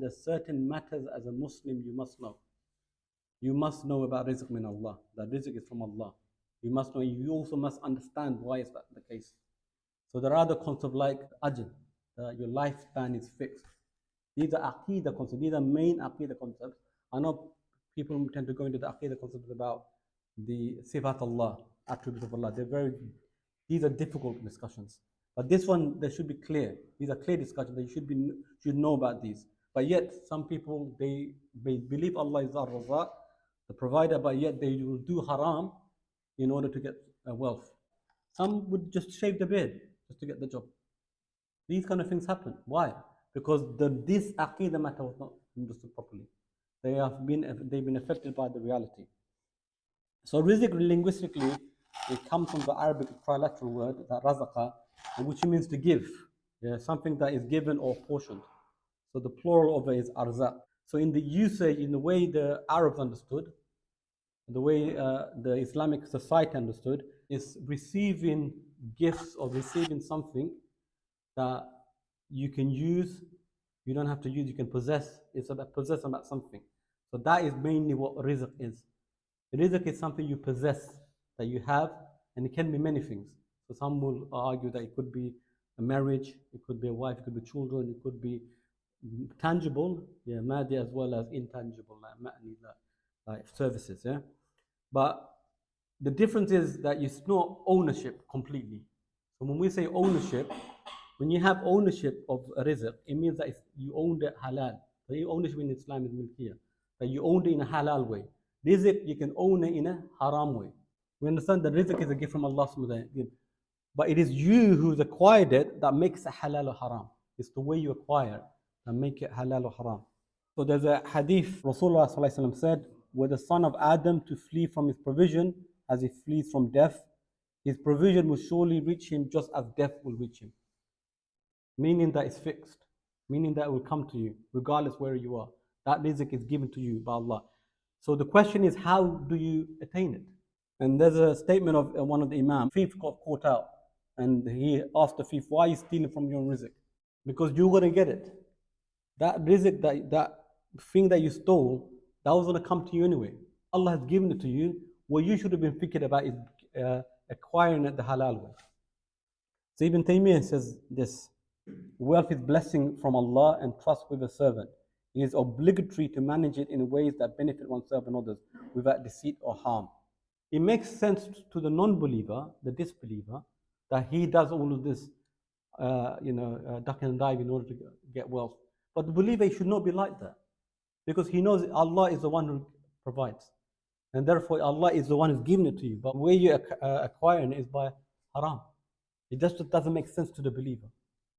there's certain matters as a Muslim you must know. You must know about rizq min Allah, that rizq is from Allah. You must know, you also must understand why is that the case. So there are other concepts like ajal, your lifespan is fixed. These are aqidah concepts, these are main aqidah concepts. I know people tend to go into the aqidah concepts about the sifat Allah, attributes of Allah. These are difficult discussions. But this one, they should be clear. These are clear discussions that you should know about these. But yet, some people, they believe Allah is Ar-Razzaq, the provider, but yet they will do haram in order to get wealth. Some would just shave the beard just to get the job. These kind of things happen. Why? Because this aqidah matter was not understood properly. They've been affected by the reality. So rizq linguistically, it comes from the Arabic trilateral word, that razaqa, which means to give. Yeah, something that is given or portioned. So the plural of it is arzaq. So in the usage, in the way the Arabs understood, the way the Islamic society understood, is receiving gifts or receiving something that you can use, you don't have to use, you can possess. It's about possess about something. So that is mainly what rizq is. Rizq is something you possess, that you have, and it can be many things. So some will argue that it could be a marriage, it could be a wife, it could be children, it could be tangible, yeah, madi, as well as intangible, like services, yeah. But the difference is that it's not ownership completely. So when we say ownership, when you have ownership of a rizq, it means that you owned it halal. So ownership in Islam is milkiyah, that you owned it in a halal way. Rizq, you can own it in a haram way. We understand that rizq is a gift from Allah subhanahu wa ta'ala. But it is you who's acquired it that makes it halal or haram. It's the way you acquire that make it halal or haram. So there's a hadith, Rasulullah said, were the son of Adam to flee from his provision as he flees from death, his provision will surely reach him just as death will reach him. Meaning that it's fixed. Meaning that it will come to you, regardless where you are. That rizq is given to you by Allah. So the question is, how do you attain it? And there's a statement of one of the Imam. Thief got caught out, and he asked the thief, why are you stealing from your rizq? Because you're going to get it. That rizq, that thing that you stole, that was going to come to you anyway. Allah has given it to you. What you should have been thinking about is acquiring it the halal way. So Ibn Taymiyyah says this: wealth is blessing from Allah and trust with a servant. It is obligatory to manage it in ways that benefit oneself and others without deceit or harm. It makes sense to the non-believer, the disbeliever, that he does all of this, duck and dive in order to get wealth. But the believer should not be like that, because he knows Allah is the one who provides, and therefore Allah is the one who's giving it to you. But where you acquiring it is by haram. It just doesn't make sense to the believer.